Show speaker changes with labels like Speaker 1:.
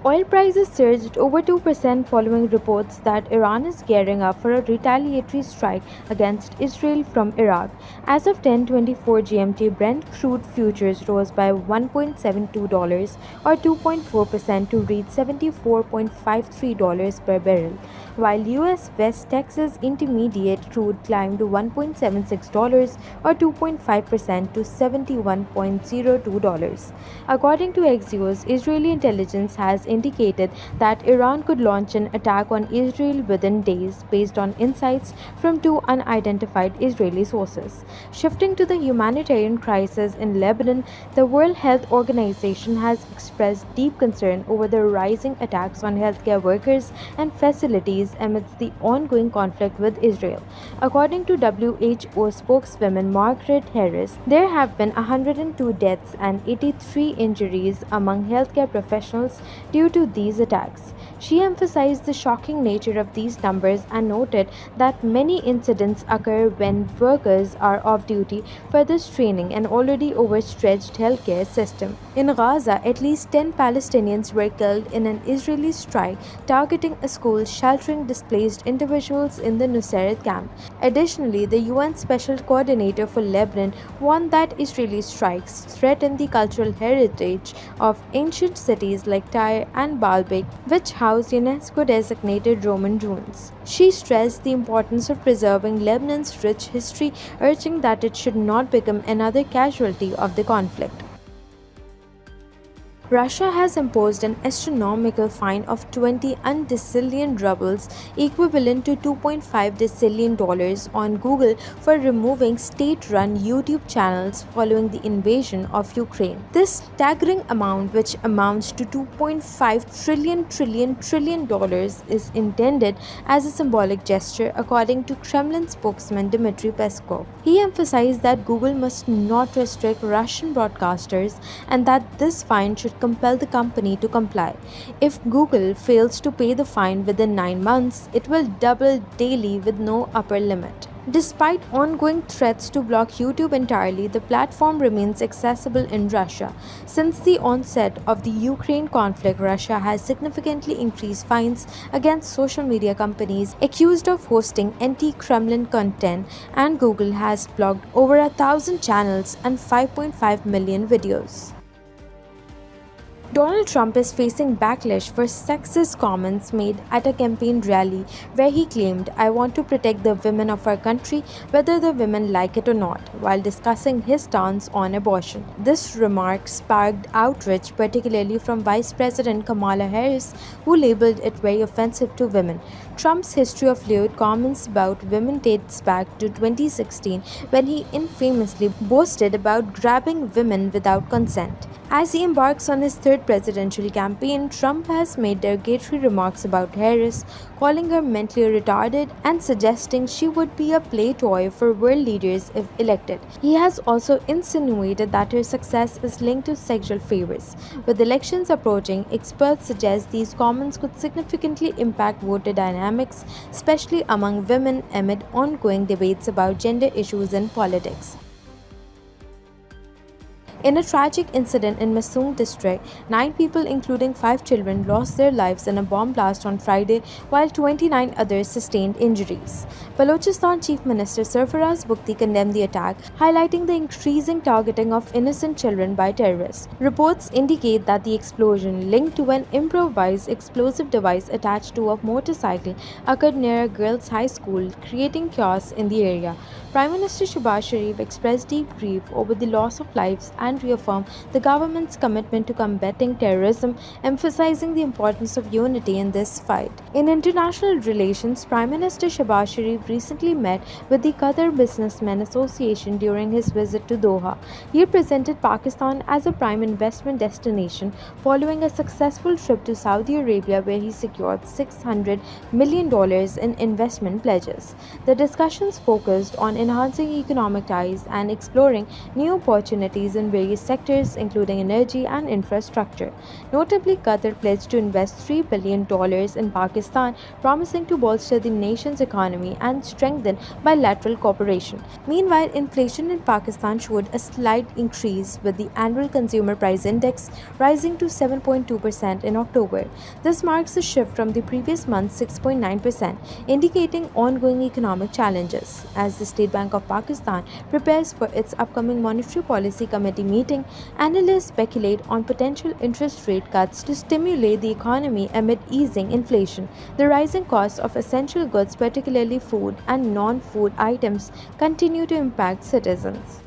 Speaker 1: Oil prices surged over 2% following reports that Iran is gearing up for a retaliatory strike against Israel from Iraq. As of 10:24 GMT, Brent crude futures rose by $1.72 or 2.4% to reach $74.53 per barrel, while US West Texas Intermediate crude climbed $1.76 or 2.5% to $71.02. According to Axios, Israeli intelligence has indicated that Iran could launch an attack on Israel within days based on insights from two unidentified Israeli sources. Shifting to the humanitarian crisis in Lebanon, the World Health Organization has expressed deep concern over the rising attacks on healthcare workers and facilities amidst the ongoing conflict with Israel. According to WHO spokeswoman Margaret Harris, there have been 102 deaths and 83 injuries among healthcare professionals due to these attacks. She emphasized the shocking nature of these numbers and noted that many incidents occur when workers are off duty, further straining an already overstretched healthcare system. In Gaza, at least 10 Palestinians were killed in an Israeli strike targeting a school sheltering displaced individuals in the Nusayrat camp. Additionally, the UN Special Coordinator for Lebanon warned that Israeli strikes threaten the cultural heritage of ancient cities like Tyre and Baalbek, which house UNESCO-designated Roman ruins. She stressed the importance of preserving Lebanon's rich history, urging that it should not become another casualty of the conflict. Russia has imposed an astronomical fine of 20 undecillion rubles, equivalent to $2.5 decillion, on Google for removing state-run YouTube channels following the invasion of Ukraine. This staggering amount, which amounts to $2.5 trillion, is intended as a symbolic gesture, according to Kremlin spokesman Dmitry Peskov. He emphasized that Google must not restrict Russian broadcasters and that this fine should compel the company to comply. If Google fails to pay the fine within 9 months, it will double daily with no upper limit. Despite ongoing threats to block YouTube entirely, the platform remains accessible in Russia. Since the onset of the Ukraine conflict, Russia has significantly increased fines against social media companies accused of hosting anti-Kremlin content, and Google has blocked over 1,000 channels and 5.5 million videos. Donald Trump is facing backlash for sexist comments made at a campaign rally where he claimed, "I want to protect the women of our country, whether the women like it or not," while discussing his stance on abortion. This remark sparked outrage, particularly from Vice President Kamala Harris, who labeled it very offensive to women. Trump's history of lewd comments about women dates back to 2016, when he infamously boasted about grabbing women without consent. As he embarks on his third presidential campaign, Trump has made derogatory remarks about Harris, calling her mentally retarded and suggesting she would be a play toy for world leaders if elected. He has also insinuated that her success is linked to sexual favors. With elections approaching, experts suggest these comments could significantly impact voter dynamics, especially among women amid ongoing debates about gender issues in politics. In a tragic incident in Massoum district, 9 people including 5 children lost their lives in a bomb blast on Friday, while 29 others sustained injuries. Balochistan Chief Minister Sarfaraz Bugti condemned the attack, highlighting the increasing targeting of innocent children by terrorists. Reports indicate that the explosion, linked to an improvised explosive device attached to a motorcycle, occurred near a girls' high school, creating chaos in the area. Prime Minister Shehbaz Sharif expressed deep grief over the loss of lives and reaffirmed the government's commitment to combating terrorism, emphasizing the importance of unity in this fight. In international relations, Prime Minister Shehbaz Sharif recently met with the Qatar Businessmen Association during his visit to Doha. He presented Pakistan as a prime investment destination following a successful trip to Saudi Arabia, where he secured $600 million in investment pledges. The discussions focused on enhancing economic ties and exploring new opportunities in various sectors, including energy and infrastructure. Notably, Qatar pledged to invest $3 billion in Pakistan, promising to bolster the nation's economy and strengthen bilateral cooperation. Meanwhile, inflation in Pakistan showed a slight increase, with the annual consumer price index rising to 7.2% in October. This marks a shift from the previous month's 6.9%, indicating ongoing economic challenges. As the State Bank of Pakistan prepares for its upcoming Monetary Policy Committee meeting, analysts speculate on potential interest rate cuts to stimulate the economy amid easing inflation. The rising costs of essential goods, particularly food and non food items, continue to impact citizens.